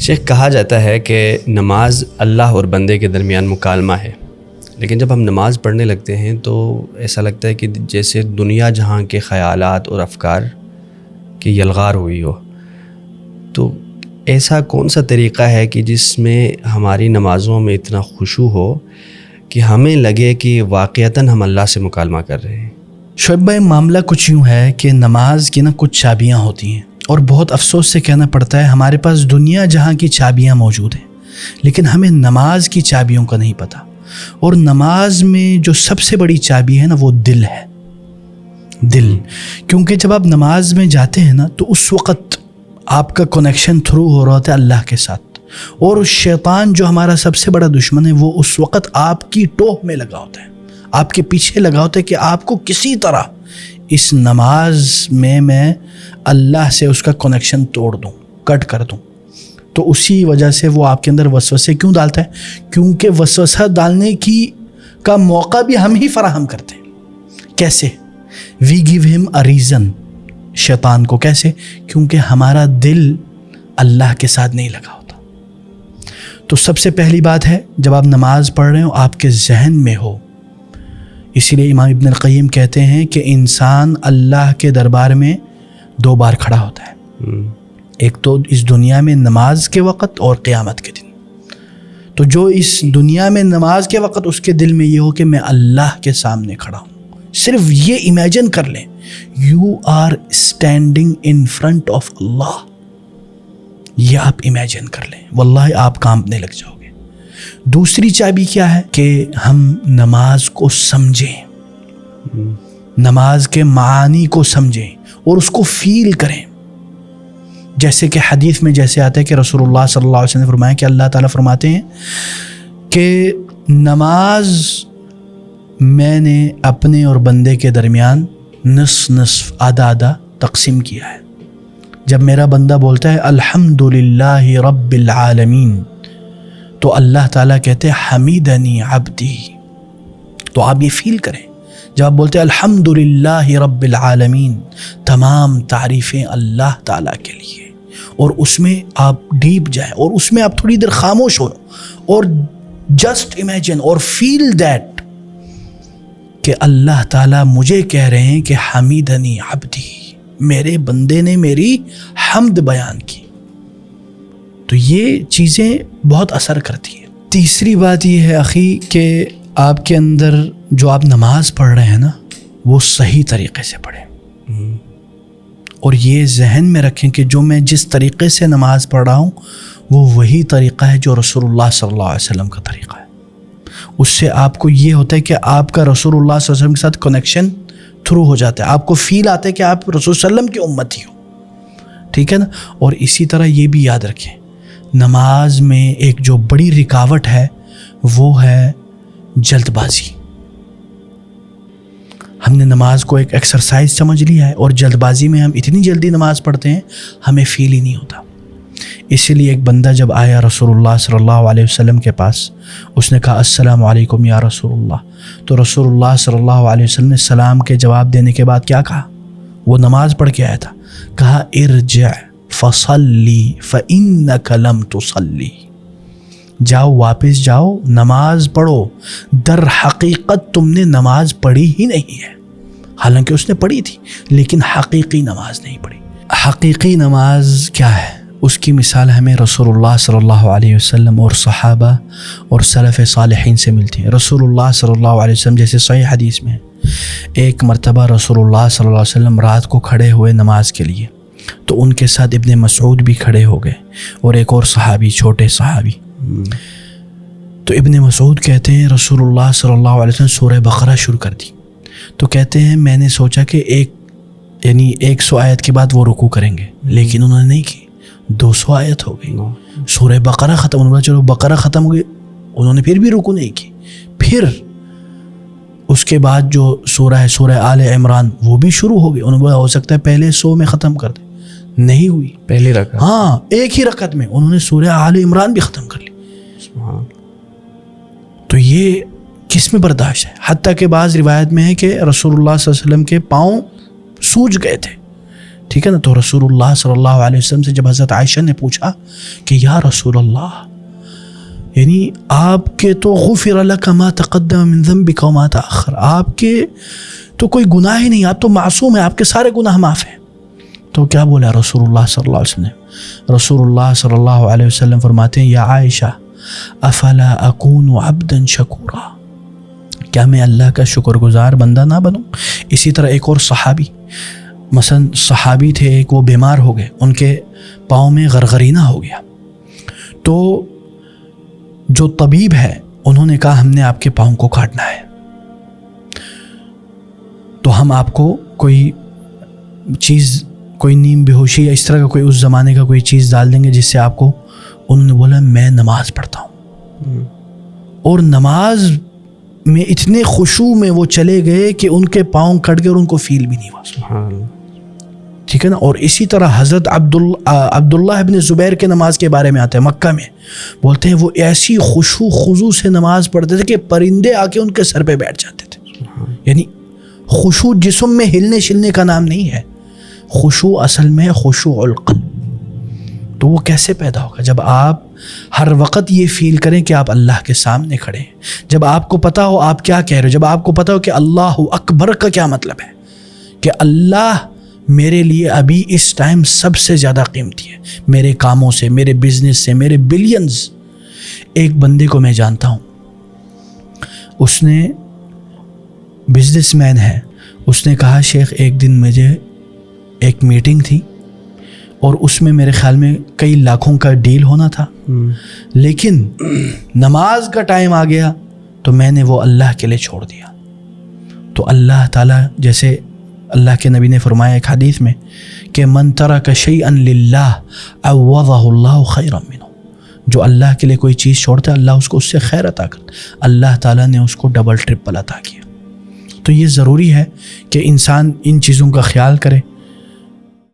شیخ، کہا جاتا ہے کہ نماز اللہ اور بندے کے درمیان مکالمہ ہے، لیکن جب ہم نماز پڑھنے لگتے ہیں تو ایسا لگتا ہے کہ جیسے دنیا جہاں کے خیالات اور افکار کی یلغار ہوئی ہو۔ تو ایسا کون سا طریقہ ہے کہ جس میں ہماری نمازوں میں اتنا خشوع ہو کہ ہمیں لگے کہ واقعتاً ہم اللہ سے مکالمہ کر رہے ہیں؟ شعیب بھائی، معاملہ کچھ یوں ہے کہ نماز کی کچھ چابیاں ہوتی ہیں، اور بہت افسوس سے کہنا پڑتا ہے ہمارے پاس دنیا جہاں کی چابیاں موجود ہیں، لیکن ہمیں نماز کی چابیوں کا نہیں پتہ۔ اور نماز میں جو سب سے بڑی چابی ہے وہ دل ہے، دل۔ کیونکہ جب آپ نماز میں جاتے ہیں تو اس وقت آپ کا کنیکشن تھرو ہو رہا ہوتا ہے اللہ کے ساتھ، اور شیطان جو ہمارا سب سے بڑا دشمن ہے وہ اس وقت آپ کی ٹوہ میں لگا ہوتا ہے، آپ کے پیچھے لگا ہوتا ہے کہ آپ کو کسی طرح اس نماز میں اللہ سے اس کا کنیکشن توڑ دوں، کٹ کر دوں۔ تو اسی وجہ سے وہ آپ کے اندر وسوسے کیوں ڈالتا ہے؟ کیونکہ وسوسہ ڈالنے کا موقع بھی ہم ہی فراہم کرتے ہیں۔ کیسے؟ وی گیو ہم اے ریزن، شیطان کو۔ کیسے؟ کیونکہ ہمارا دل اللہ کے ساتھ نہیں لگا ہوتا۔ تو سب سے پہلی بات ہے، جب آپ نماز پڑھ رہے ہو آپ کے ذہن میں ہو۔ اسی لیے امام ابن القیم کہتے ہیں کہ انسان اللہ کے دربار میں 2 بار کھڑا ہوتا ہے، ایک تو اس دنیا میں نماز کے وقت اور قیامت کے دن۔ تو جو اس دنیا میں نماز کے وقت اس کے دل میں یہ ہو کہ میں اللہ کے سامنے کھڑا ہوں، صرف یہ امیجن کر لیں، you are standing in front of Allah, یہ آپ امیجن کر لیں، واللہ آپ کانپنے لگ جاؤ گے۔ دوسری چابی کیا ہے کہ ہم نماز کو سمجھیں، نماز کے معانی کو سمجھیں اور اس کو فیل کریں۔ جیسے کہ حدیث میں جیسے آتا ہے کہ رسول اللہ صلی اللہ علیہ وسلم نے فرمایا کہ اللہ تعالیٰ فرماتے ہیں کہ نماز میں نے اپنے اور بندے کے درمیان نصف نصف، آدھا آدھا تقسیم کیا ہے۔ جب میرا بندہ بولتا ہے الحمدللہ رب العالمین، تو اللہ تعالیٰ کہتے ہیں حمیدنی عبدی۔ تو آپ یہ فیل کریں، جب آپ بولتے ہیں الحمدللہ رب العالمین، تمام تعریفیں اللہ تعالیٰ کے لیے، اور اس میں آپ ڈیپ جائیں اور اس میں آپ تھوڑی دیر خاموش ہو اور جسٹ امیجن اور فیل دیٹ کہ اللہ تعالیٰ مجھے کہہ رہے ہیں کہ حمیدنی عبدی، میرے بندے نے میری حمد بیان کی۔ تو یہ چیزیں بہت اثر کرتی ہیں۔ تیسری بات یہ ہے اخی کہ آپ کے اندر جو آپ نماز پڑھ رہے ہیں وہ صحیح طریقے سے پڑھیں، اور یہ ذہن میں رکھیں کہ جو میں جس طریقے سے نماز پڑھ رہا ہوں وہ وہی طریقہ ہے جو رسول اللہ صلی اللہ علیہ وسلم کا طریقہ ہے۔ اس سے آپ کو یہ ہوتا ہے کہ آپ کا رسول اللہ صلی اللہ علیہ وسلم کے ساتھ کنیکشن تھرو ہو جاتا ہے، آپ کو فیل آتا ہے کہ آپ رسول صلی اللہ علیہ وسلم کی امتی ہو، ٹھیک ہے نا؟ اور اسی طرح یہ بھی یاد رکھیں، نماز میں ایک جو بڑی رکاوٹ ہے وہ ہے جلد بازی۔ ہم نے نماز کو ایک ایکسرسائز سمجھ لیا ہے، اور جلد بازی میں ہم اتنی جلدی نماز پڑھتے ہیں ہمیں فیل ہی نہیں ہوتا۔ اسی لیے ایک بندہ جب آیا رسول اللہ صلی اللہ علیہ وسلم کے پاس، اس نے کہا السلام علیکم یا رسول اللہ، تو رسول اللہ صلی اللہ علیہ وسلم نے سلام کے جواب دینے کے بعد کیا کہا؟ وہ نماز پڑھ کے آیا تھا، کہا ارجع فصلی فإنک لم تصلی، جاؤ واپس جاؤ نماز پڑھو، در حقیقت تم نے نماز پڑھی ہی نہیں ہے۔ حالانکہ اس نے پڑھی تھی لیکن حقیقی نماز نہیں پڑھی۔ حقیقی نماز کیا ہے؟ اس کی مثال ہمیں رسول اللہ صلی اللہ علیہ وسلم اور صحابہ اور سلف صالحین سے ملتی ہے۔ رسول اللہ صلی اللہ علیہ وسلم جیسے صحیح حدیث میں ایک مرتبہ رسول اللہ صلی اللہ علیہ وسلم رات کو کھڑے ہوئے نماز کے لیے، تو ان کے ساتھ ابن مسعود بھی کھڑے ہو گئے اور ایک اور صحابی، چھوٹے صحابی۔ تو ابن مسعود کہتے ہیں رسول اللہ صلی اللہ علیہ وسلم سورہ بقرہ شروع کر دی، تو کہتے ہیں میں نے سوچا کہ 100 آیت کے بعد وہ رکوع کریں گے، لیکن انہوں نے نہیں کی، 200 آیت ہو گئی، سورہ بقرہ ختم، انہوں نے چلو بقرہ ختم ہو گئی، انہوں نے پھر بھی رکوع نہیں کی۔ پھر اس کے بعد جو سورہ ہے سورہ آل عمران وہ بھی شروع ہو گئی، انہوں نے بولا ہو سکتا ہے پہلے 100 میں ختم کر دیں، نہیں ہوئی، پہلی رکعت، ہاں ایک ہی رکعت میں انہوں نے سورہ آل عمران بھی ختم کر لی۔ تو یہ کس میں برداشت ہے؟ حتیٰ کہ بعض روایت میں ہے کہ رسول اللہ صلی اللہ علیہ وسلم کے پاؤں سوج گئے تھے، ٹھیک ہے نا. تو رسول اللہ صلی اللہ علیہ وسلم سے جب حضرت عائشہ نے پوچھا کہ یا رسول اللہ، یعنی آپ کے تو غفر لک ما تقدم من ذنبک وما تأخر، آپ کے تو کوئی گناہ ہی نہیں، آپ تو معصوم ہیں، آپ کے سارے گناہ معاف ہیں. تو کیا بولا رسول اللہ صلی اللہ علیہ وسلم؟ رسول اللہ صلی اللہ علیہ وسلم فرماتے ہیں یا عائشہ افلا اکون عبدا شکورا، کیا میں اللہ کا شکر گزار بندہ نہ بنوں؟ اسی طرح ایک اور صحابی، مثلا صحابی تھے ایک، وہ بیمار ہو گئے، ان کے پاؤں میں غرغرینہ ہو گیا. تو جو طبیب ہے انہوں نے کہا ہم نے آپ کے پاؤں کو کاٹنا ہے، تو ہم آپ کو کوئی چیز، کوئی نیم بے ہوشی یا اس طرح کا کوئی اس زمانے کا کوئی چیز ڈال دیں گے جس سے آپ کو. انہوں نے بولا میں نماز پڑھتا ہوں، اور نماز میں اتنے خشوع میں وہ چلے گئے کہ ان کے پاؤں کٹ گئے اور ان کو فیل بھی نہیں ہوا. ٹھیک ہے نا. اور اسی طرح حضرت عبداللہ ابن زبیر کے نماز کے بارے میں آتا ہے، مکہ میں بولتے ہیں وہ ایسی خشوع خضوع سے نماز پڑھتے تھے کہ پرندے آ کے ان کے سر پہ بیٹھ جاتے تھے. یعنی خشوع جسم میں ہلنے شلنے کا نام نہیں ہے، خشوع اصل میں خشوع القلب. تو وہ کیسے پیدا ہوگا؟ جب آپ ہر وقت یہ فیل کریں کہ آپ اللہ کے سامنے کھڑے ہیں، جب آپ کو پتہ ہو آپ کیا کہہ رہے ہو، جب آپ کو پتہ ہو کہ اللہ اکبر کا کیا مطلب ہے، کہ اللہ میرے لیے ابھی اس ٹائم سب سے زیادہ قیمتی ہے، میرے کاموں سے، میرے بزنس سے، میرے بلینز. ایک بندے کو میں جانتا ہوں، اس نے بزنس مین ہے، اس نے کہا شیخ ایک دن مجھے ایک میٹنگ تھی اور اس میں میرے خیال میں کئی لاکھوں کا ڈیل ہونا تھا، لیکن نماز کا ٹائم آ گیا تو میں نے وہ اللہ کے لیے چھوڑ دیا. تو اللہ تعالیٰ، جیسے اللہ کے نبی نے فرمایا ایک حدیث میں کہ من ترک شیئا للہ عوضہ اللہ خیرا منہ، جو اللہ کے لیے کوئی چیز چھوڑتا ہے اللہ اس کو اس سے خیر عطا کرتا، اللہ تعالیٰ نے اس کو ڈبل ٹرپل عطا کیا. تو یہ ضروری ہے کہ انسان ان چیزوں کا خیال کرے.